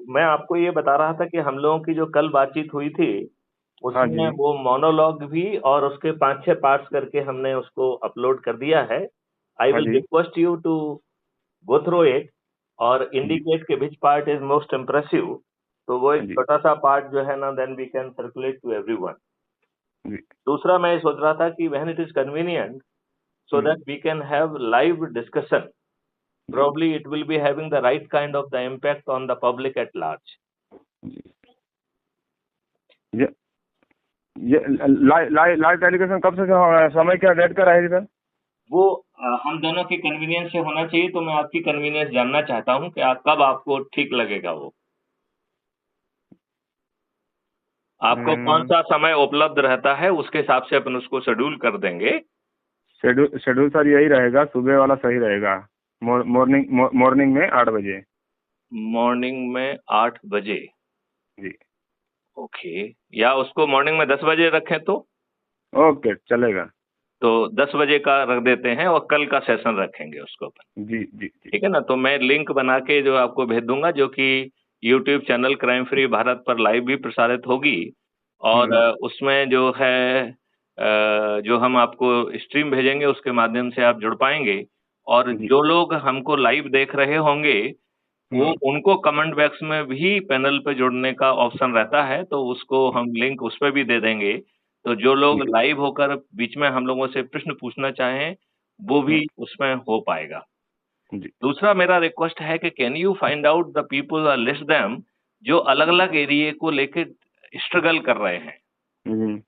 मैं आपको ये बता रहा था कि हम लोगों की जो कल बातचीत हुई थी, हाँ उसमें जी। वो मोनोलॉग भी और उसके 5-6 पार्ट्स करके हमने उसको अपलोड कर दिया है। आई हाँ विल जी। Request you to go through it और जी। इंडिकेट कि which part is most impressive. तो वो हाँ एक जी। छोटा-सा पार्ट जो है ना, then we can circulate to everyone. जी। दूसरा मैं ये सोच रहा था कि when it is convenient, so hmm. that we can have live discussion. जी। Probably it will be having the right kind of the impact on the public at large. जी। ये ये लाइव टेलीकास्ट कब से समय क्या डेट का रहेगी sir? वो हम दोनों की कन्वीनियंस से होना चाहिए, तो मैं आपकी कन्वीनियंस जानना चाहता हूँ कि कब आपको ठीक लगेगा वो। आपको कौन सा समय उपलब्ध रहता है, उसके हिसाब से अपन उसको शेड्यूल कर देंगे। शेड्यूल शेड्यूल सर यही रहेगा, सुबह वाला सही रहेगा। मॉर्निंग में 8 बजे। मॉर्निंग में 8 बजे। जी। ओके। या उसको मॉर्निंग में 10 बजे रखें ओके, चलेगा। तो 10 बजे का रख देते हैं और कल का सेशन रखेंगे उसको अपन। जी जी जी। ठीक है ना, तो मैं लिंक बना के जो आपको भेज दूंगा, जो कि YouTube channel crime free Bharat पर लाइव भी प्रसारित होगी। और उसमें जो है जो हम आपको स्ट्रीम भेजेंगे उसके माध्यम से आप जुड़ पाएंगे। और जी। जो लोग हमको लाइव देख रहे होंगे, वो हम्म। उनको कमेंट बॉक्स में भी पैनल पे जुड़ने का ऑप्शन रहता है, तो उसको हम लिंक उस पर भी दे देंगे। तो जो लोग जी। लाइव होकर बीच में हम लोगों से प्रश्न पूछना चाहें, वो भी उसमें हो पाएगा। जी। दूसरा मेरा रिक्वेस्ट है कि can you find out the people और लिस्ट देम, जो अलग-अलग एरिया को लेके स्ट्रगल कर रहे हैं। हम्म।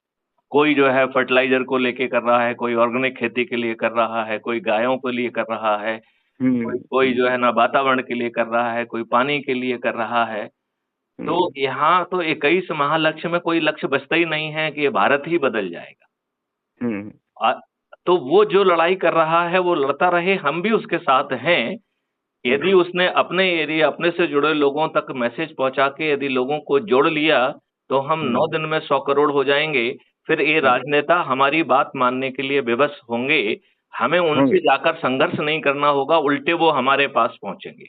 कोई जो है फर्टिलाइज़र को लेके कर रहा है, कोई ऑर्गेनिक खेती के लिए कर रहा है, कोई गायों के लिए कर रहा है, कोई कोई जो है ना वातावरण के लिए कर रहा है, कोई पानी के लिए कर रहा है। तो यहाँ तो 21 महालक्ष्य में कोई लक्ष्य बचता ही नहीं है कि ये भारत ही बदल जाएगा। हम्म। अ, तो वो जो लड़ाई कर रहा है, वो लड़ता रहे, हम भी उसके साथ हैं। यदि उसने अपने एरिया, अपने से जुड़े लोगों तक मैसेज पहुंचा के यदि लोगों को जोड़ लिया, तो हम 9 दिन में 100 करोड़ हो जाएंगे। फिर ये राजनेता हमारी बात मानने के लिए विवश होंगे। हमें उनसे होंगे। जाकर संघर्ष नहीं करना होगा, उल्टे वो हमारे पास पहुंचेंगे।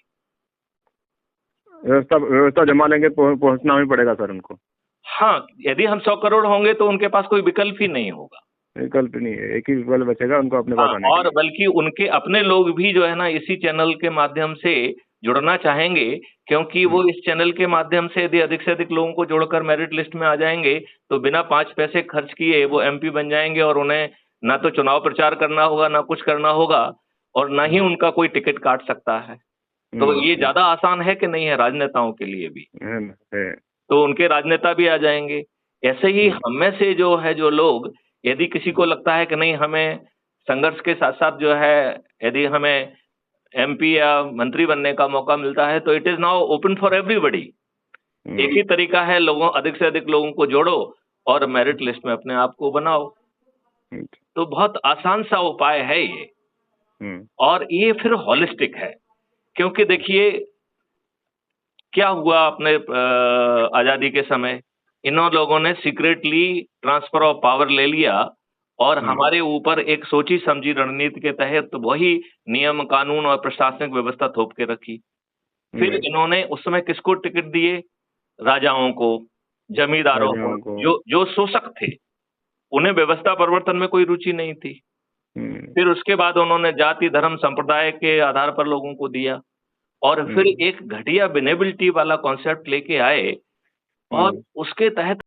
व्यवस्था व्यवस्था जमा लेंगे, पहुंचना भी पड़ेगा सर उनको। हाँ, यदि हम 100 करोड़ होंगे तो उनके पास कोई विकल्प ही नहीं होगा। विकल्प नहीं है, एक ही विकल्प बचेगा उनको अपने हाँ, पास आने के और लिए। बल्कि उनके अपने लोग भी जो है ना, इसी चैनल के माध्यम से जुड़ना चाहेंगे, क्योंकि वो इस चैनल के माध्यम से यदि अधिक से अधिक लोगों को जोड़कर मेरिट लिस्ट में आ जाएंगे, तो बिना 5 पैसे खर्च किए वो एमपी बन जाएंगे और उन्हें ना तो चुनाव प्रचार करना होगा, ना कुछ करना होगा, और ना ही उनका कोई टिकट काट सकता है। तो ये ज्यादा आसान है कि नहीं है राजनेताओं के लिए भी? है। तो उनके राजनेता भी आ जाएंगे। ऐसे ही हम में से जो है, जो लोग, यदि किसी को लगता है कि नहीं, हमें संघर्ष के साथ साथ जो है, यदि हमें एमपी या मंत्री बनने का मौका मिलता है, तो it is now open for everybody. एक ही तरीका है, लोगों, अधिक से अधिक लोगों को जोड़ो और मेरिट लिस्ट में अपने आप को बनाओ। तो बहुत आसान सा उपाय है ये। और ये फिर हॉलिस्टिक है, क्योंकि देखिए क्या हुआ अपने आजादी के समय, इन्हों लोगों ने सीक्रेटली ट्रांसफर ऑफ पावर ले लिया और हमारे ऊपर एक सोची समझी रणनीति के तहत वही नियम, कानून और प्रशासनिक व्यवस्था थोप के रखी। फिर इन्होंने उस समय किसको टिकट दिए? राजाओं को, जमींदारों को, राजाओं को। जो जो शोषक थे। उन्हें व्यवस्था परिवर्तन में कोई रुचि नहीं थी। फिर उसके बाद उन्होंने जाति, धर्म, संप्रदाय के आधार पर लोगों को दिया, और फिर एक घटिया विनेबिलिटी वाला कॉन्सेप्ट लेके आए और उसके तहत